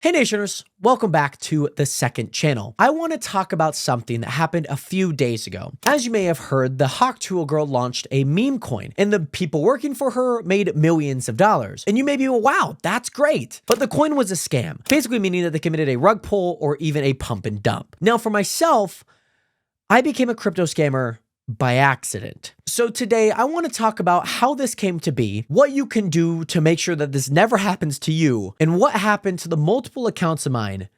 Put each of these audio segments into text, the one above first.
Hey Nationers, welcome back to the second channel. I want to talk about something that happened a few days ago. As you may have heard, the Hawk Tool girl launched a meme coin and the people working for her made millions of dollars. And you may be, wow, that's great. But the coin was a scam, basically meaning that they committed a rug pull or even a pump and dump. Now for myself, I became a crypto scammer by accident. So today I want to talk about how this came to be, what you can do to make sure that this never happens to you, and what happened to the multiple accounts of mine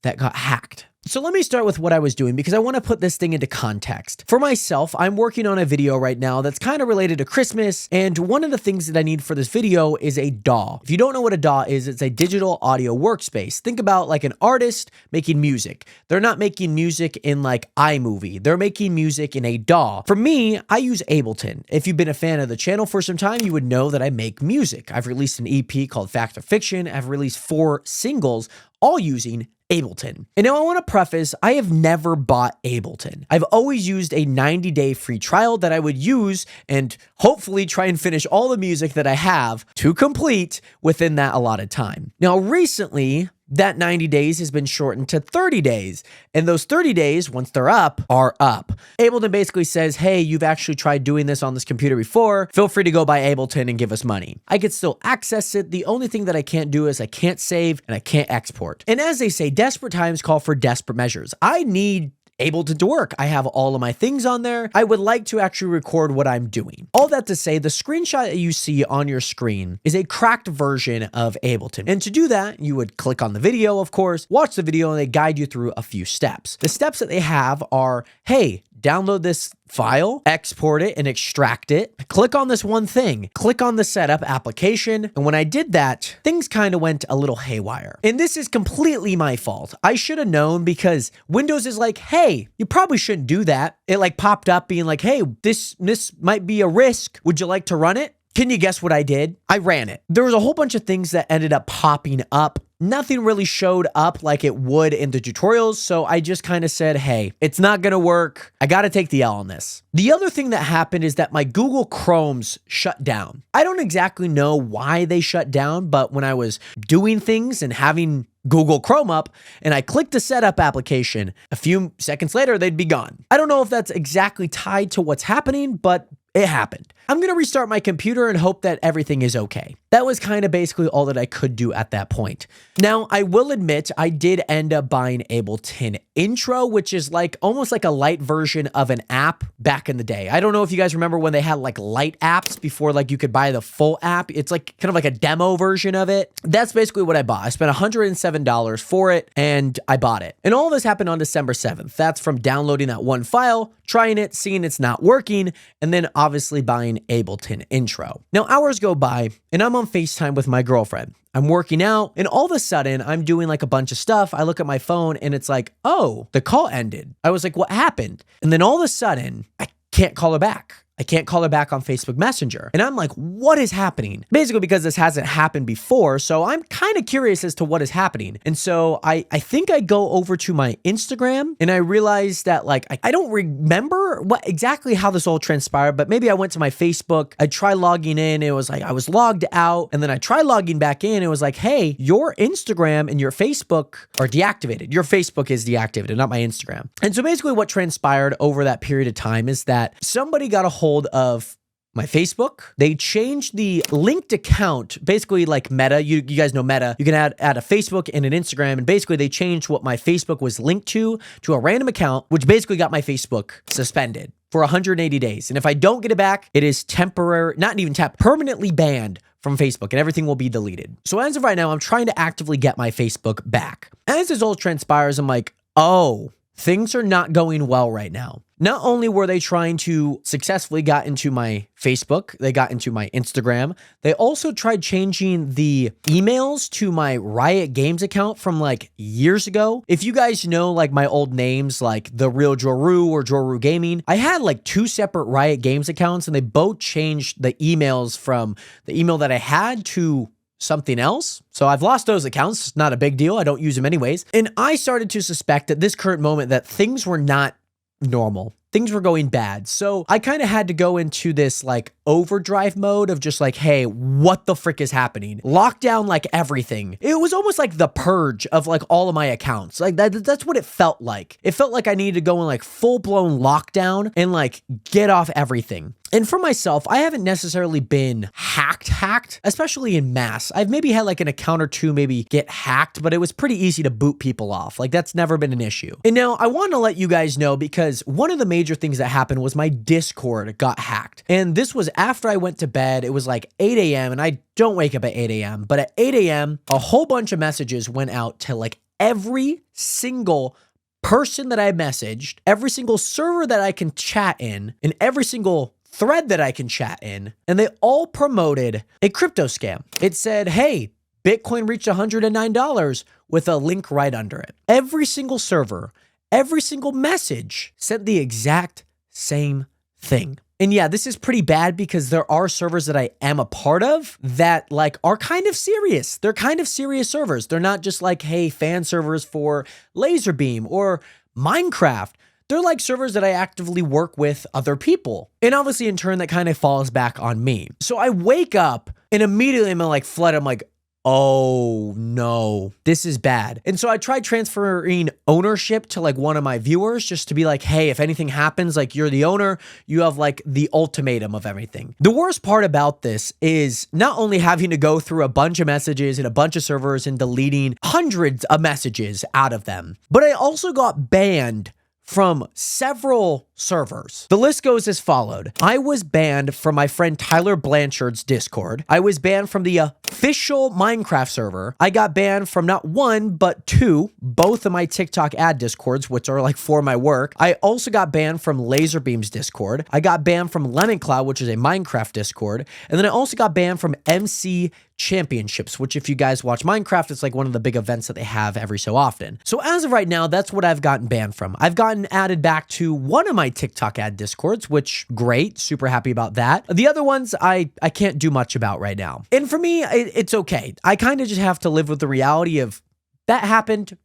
that got hacked. So let me start with what I was doing because I want to put this thing into context. For myself, I'm working on a video right now that's kind of related to Christmas, and one of the things that I need for this video is a DAW. If you don't know what a DAW is, it's a digital audio workspace. Think about like an artist making music. They're not making music in like iMovie. They're making music in a DAW. For me, I use Ableton. If you've been a fan of the channel for some time, you would know that I make music. I've released an EP called Fact or Fiction. I've released 4 singles, all using Ableton. And now I want to preface, I have never bought Ableton. I've always used a 90-day free trial that I would use and hopefully try and finish all the music that I have to complete within that allotted time. Now recently, that 90 days has been shortened to 30 days. And those 30 days, once they're up, are up. Ableton basically says, hey, you've actually tried doing this on this computer before. Feel free to go buy Ableton and give us money. I could still access it. The only thing that I can't do is I can't save and I can't export. And as they say, desperate times call for desperate measures. I need Ableton to work. I have all of my things on there. I would like to actually record what I'm doing. All that to say, the screenshot that you see on your screen is a cracked version of Ableton. And to do that, you would click on the video, of course, watch the video, and they guide you through a few steps. The steps that they have are, hey, download this file, export it, and extract it. Click on this one thing. Click on the setup application. And when I did that, things kind of went a little haywire. And this is completely my fault. I should have known because Windows is like, hey, you probably shouldn't do that. It like popped up being like, hey, this might be a risk. Would you like to run it? Can you guess what I did? I ran it. There was a whole bunch of things that ended up popping up. Nothing really showed up like it would in the tutorials, so I just kind of said, hey, it's not gonna work. I gotta take the L on this. The other thing that happened is that my Google Chromes shut down. I don't exactly know why they shut down, but when I was doing things and having Google Chrome up and I clicked the setup application, a few seconds later, they'd be gone. I don't know if that's exactly tied to what's happening, but it happened. I'm going to restart my computer and hope that everything is okay. That was kind of basically all that I could do at that point. Now, I will admit I did end up buying Ableton Intro, which is like almost like a light version of an app back in the day. I don't know if you guys remember when they had like light apps before like you could buy the full app. It's like kind of like a demo version of it. That's basically what I bought. I spent $107 for it and I bought it. And all this happened on December 7th. That's from downloading that one file, trying it, seeing it's not working, and then obviously buying Ableton Intro. Now hours go by and I'm on FaceTime with my girlfriend. I'm working out and all of a sudden I'm doing like a bunch of stuff. I look at my phone and it's like, oh, the call ended. I was like, what happened? And then all of a sudden I can't call her back. I can't call her back on Facebook Messenger. And I'm like, what is happening? Basically because this hasn't happened before. So I'm kind of curious as to what is happening. And so I think I go over to my Instagram and I realized that like, I don't remember what exactly how this all transpired, but maybe I went to my Facebook. I tried logging in. It was like, I was logged out. And then I tried logging back in. It was like, hey, your Instagram and your Facebook are deactivated. Your Facebook is deactivated, not my Instagram. And so basically what transpired over that period of time is that somebody got a hold of my Facebook. They changed the linked account, basically like Meta. You guys know Meta. You can add a Facebook and an Instagram. And basically they changed what my Facebook was linked to a random account, which basically got my Facebook suspended for 180 days. And if I don't get it back, it is temporary, not even permanently banned from Facebook and everything will be deleted. So as of right now, I'm trying to actively get my Facebook back. As this all transpires, I'm like, oh, things are not going well right now. Not only were they trying to successfully got into my Facebook, they got into my Instagram, they also tried changing the emails to my Riot Games account from like years ago. If you guys know like my old names like The Real Joru or Joru Gaming, I had like 2 separate Riot Games accounts and they both changed the emails from the email that I had to something else. So I've lost those accounts. Not a big deal. I don't use them anyways. And I started to suspect at this current moment that things were not normal. Things were going bad. So I kind of had to go into this like overdrive mode of just like, hey, what the frick is happening? Lock down like everything. It was almost like the purge of like all of my accounts. Like that's what it felt like. It felt like I needed to go in like full-blown lockdown and like get off everything. And for myself, I haven't necessarily been hacked, especially in mass. I've maybe had like an account or two maybe get hacked, but it was pretty easy to boot people off. Like that's never been an issue. And now I want to let you guys know because one of the major things that happened was my Discord got hacked. And this was after I went to bed. It was like 8 a.m. and I don't wake up at 8 a.m. But at 8 a.m., a whole bunch of messages went out to like every single person that I messaged, every single server that I can chat in, and every single thread that I can chat in, and they all promoted a crypto scam. It said, hey, Bitcoin reached $109 with a link right under it. Every single server, every single message sent the exact same thing. And yeah, this is pretty bad because there are servers that I am a part of that like are kind of serious. They're kind of serious servers. They're not just like, hey, fan servers for Laserbeam or Minecraft. They're like servers that I actively work with other people. And obviously in turn, that kind of falls back on me. So I wake up and immediately I'm like flooded. I'm like, oh no, this is bad. And so I tried transferring ownership to like one of my viewers just to be like, hey, if anything happens, like you're the owner, you have like the ultimatum of everything. The worst part about this is not only having to go through a bunch of messages and a bunch of servers and deleting hundreds of messages out of them, but I also got banned from several servers. The list goes as followed. I was banned from my friend Tyler Blanchard's Discord. I was banned from the official Minecraft server. I got banned from not one, but two, both of my TikTok ad Discords, which are like for my work. I also got banned from Laserbeam's Discord. I got banned from Lemon Cloud, which is a Minecraft Discord. And then I also got banned from MC Championships, which if you guys watch Minecraft, it's like one of the big events that they have every so often. So as of right now, that's what I've gotten banned from. I've gotten added back to one of my TikTok ad Discords, which great, super happy about that. The other ones I can't do much about right now. And for me, it's okay. I kind of just have to live with the reality of that happened.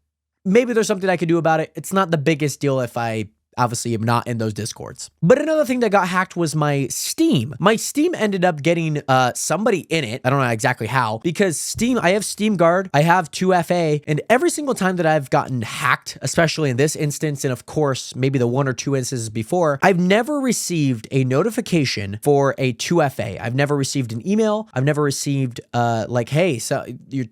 Maybe there's something I could do about it. It's not the biggest deal if I obviously am not in those Discords. But another thing that got hacked was my Steam. My Steam ended up getting somebody in it. I don't know exactly how, because Steam, I have Steam Guard, I have 2FA, and every single time that I've gotten hacked, especially in this instance, and of course, maybe the one or two instances before, I've never received a notification for a 2FA. I've never received an email. I've never received like, hey, so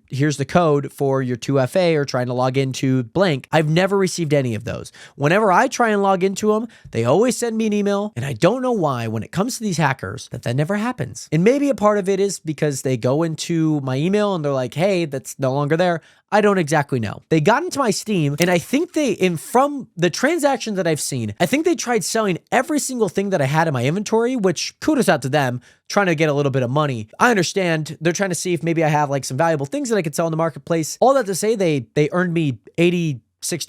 here's the code for your 2FA or trying to log into blank. I've never received any of those. Whenever I try and log into them, they always send me an email, and I don't know why when it comes to these hackers that never happens. And maybe a part of it is because they go into my email and they're like, hey, that's no longer there. I don't exactly know. They got into my Steam, and I think from the transactions that I've seen, I think they tried selling every single thing that I had in my inventory, which kudos out to them, trying to get a little bit of money. I understand they're trying to see if maybe I have like some valuable things that I could sell in the marketplace. All that to say, they earned me 86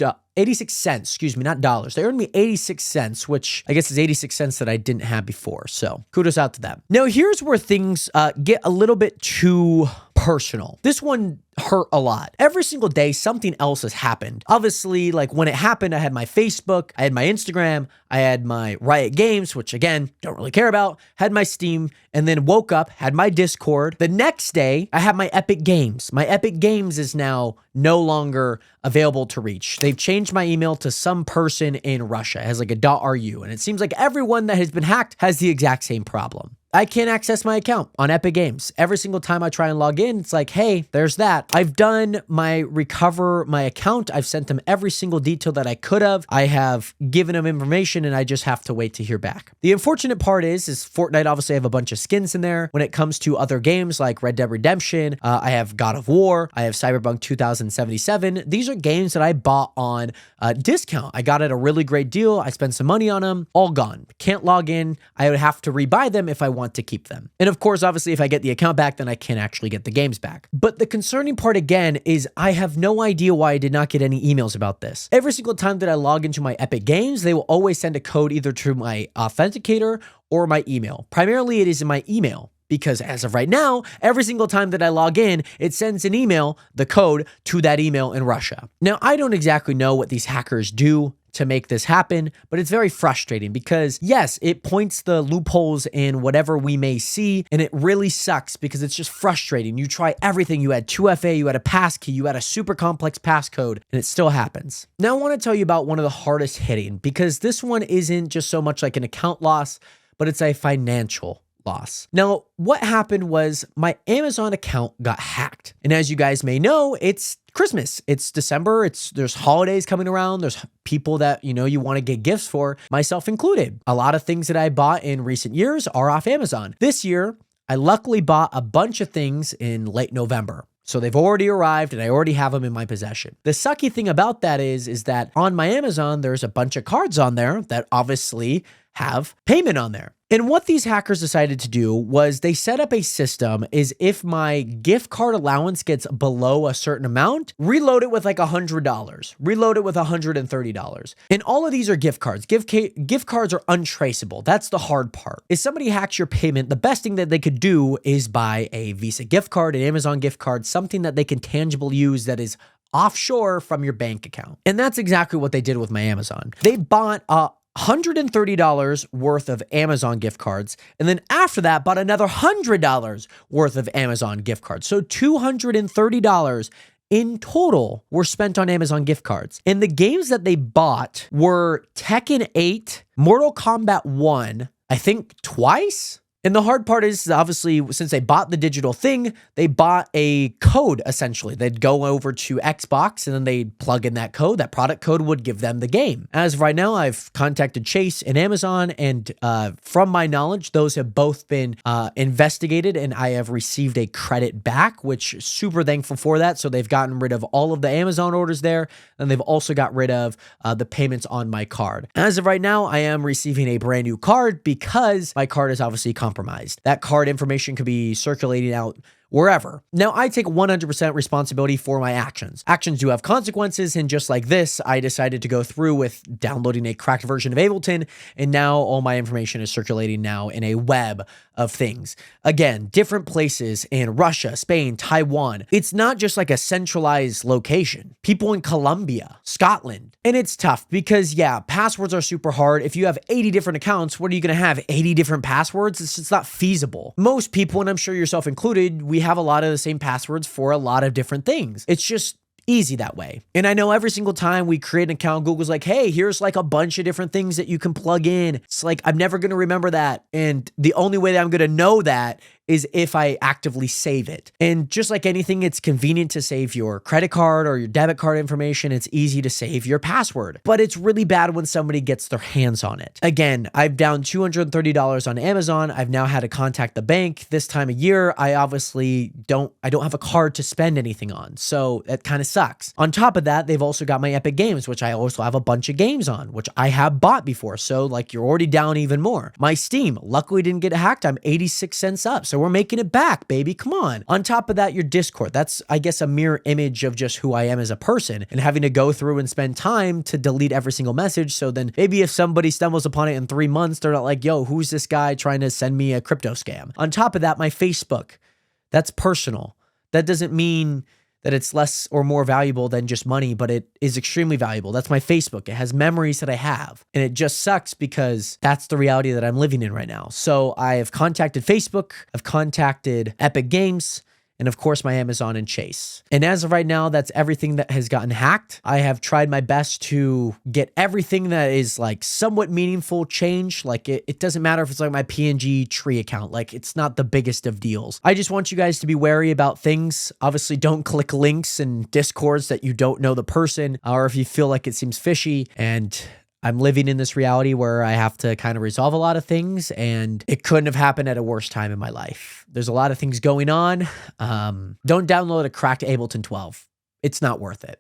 cents, excuse me, not dollars. They earned me 86 cents, which I guess is 86 cents that I didn't have before. So kudos out to them. Now, here's where things get a little bit too personal. This one hurt a lot. Every single day, something else has happened. Obviously, like when it happened, I had my Facebook, I had my Instagram, I had my Riot Games, which again, don't really care about, had my Steam, and then woke up, had my Discord. The next day, I had my Epic Games. My Epic Games is now no longer available to reach. They've changed my email to some person in Russia. It has like a .ru, and it seems like everyone that has been hacked has the exact same problem. I can't access my account on Epic Games. Every single time I try and log in, it's like, hey, there's that. I've done my recover my account. I've sent them every single detail that I could have. I have given them information, and I just have to wait to hear back. The unfortunate part is Fortnite, obviously I have a bunch of skins in there. When it comes to other games like Red Dead Redemption, I have God of War, I have Cyberpunk 2077. These are games that I bought on discount. I got at a really great deal. I spent some money on them, all gone. Can't log in. I would have to rebuy them if I want to keep them. And of course, obviously, if I get the account back, then I can't actually get the games back. But the concerning part again is I have no idea why I did not get any emails about this. Every single time that I log into my Epic Games, they will always send a code either to my authenticator or my email. Primarily, it is in my email, because as of right now, every single time that I log in, it sends an email, the code, to that email in Russia. Now, I don't exactly know what these hackers do to make this happen, but it's very frustrating because yes, it points the loopholes in whatever we may see, and it really sucks because it's just frustrating. You try everything. You had 2FA, you had a passkey, you had a super complex passcode, and it still happens. Now I want to tell you about one of the hardest hitting, because this one isn't just so much like an account loss, but it's a financial loss. Now, what happened was my Amazon account got hacked. And as you guys may know, it's Christmas, it's December, there's holidays coming around, there's people that, you want to get gifts for, myself included. A lot of things that I bought in recent years are off Amazon. This year, I luckily bought a bunch of things in late November. So they've already arrived and I already have them in my possession. The sucky thing about that is that on my Amazon, there's a bunch of cards on there that obviously have payment on there. And what these hackers decided to do was they set up a system is if my gift card allowance gets below a certain amount, reload it with like $100, reload it with $130. And all of these are gift cards. Gift cards are untraceable. That's the hard part. If somebody hacks your payment, the best thing that they could do is buy a Visa gift card, an Amazon gift card, something that they can tangibly use that is offshore from your bank account. And that's exactly what they did with my Amazon. They bought $130 worth of Amazon gift cards, and then after that bought another $100 worth of Amazon gift cards. So $230 in total were spent on Amazon gift cards. And the games that they bought were Tekken 8, Mortal Kombat 1, I think twice. And the hard part is obviously since they bought the digital thing, they bought a code essentially. They'd go over to Xbox and then they'd plug in that code. That product code would give them the game. As of right now, I've contacted Chase and Amazon, and from my knowledge, those have both been investigated and I have received a credit back, which super thankful for that. So they've gotten rid of all of the Amazon orders there, and they've also got rid of the payments on my card. As of right now, I am receiving a brand new card because my card is obviously compromised. That card information could be circulating out wherever. Now, I take 100% responsibility for my actions. Actions do have consequences, and just like this, I decided to go through with downloading a cracked version of Ableton, and now all my information is circulating now in a web of things. Again, different places in Russia, Spain, Taiwan. It's not just like a centralized location. People in Colombia, Scotland. And it's tough because, yeah, passwords are super hard. If you have 80 different accounts, what are you going to have? 80 different passwords? It's just not feasible. Most people, and I'm sure yourself included, we have a lot of the same passwords for a lot of different things. It's just easy that way. And I know every single time we create an account, Google's like, hey, here's like a bunch of different things that you can plug in. It's like, I'm never going to remember that. And the only way that I'm going to know that is if I actively save it. And just like anything, it's convenient to save your credit card or your debit card information. It's easy to save your password, but it's really bad when somebody gets their hands on it. Again, I've down $230 on Amazon. I've now had to contact the bank this time of year. I obviously don't have a card to spend anything on. So that kind of sucks. On top of that, they've also got my Epic Games, which I also have a bunch of games on, which I have bought before. So like you're already down even more. My Steam luckily didn't get hacked. I'm 86 cents up. So we're making it back, baby. Come on. On top of that, your Discord. That's, I guess, a mirror image of just who I am as a person, and having to go through and spend time to delete every single message. So then maybe if somebody stumbles upon it in 3 months, they're not like, yo, who's this guy trying to send me a crypto scam? On top of that, my Facebook. That's personal. That doesn't mean that it's less or more valuable than just money, but it is extremely valuable. That's my Facebook. It has memories that I have. And it just sucks because that's the reality that I'm living in right now. So I have contacted Facebook, I've contacted Epic Games, and of course my Amazon and Chase. And as of right now, that's everything that has gotten hacked. I have tried my best to get everything that is like somewhat meaningful change. Like it doesn't matter if it's like my PNG tree account, like it's not the biggest of deals. I just want you guys to be wary about things. Obviously don't click links in Discords that you don't know the person, or if you feel like it seems fishy. And I'm living in this reality where I have to kind of resolve a lot of things, and it couldn't have happened at a worse time in my life. There's a lot of things going on. Don't download a cracked Ableton 12. It's not worth it.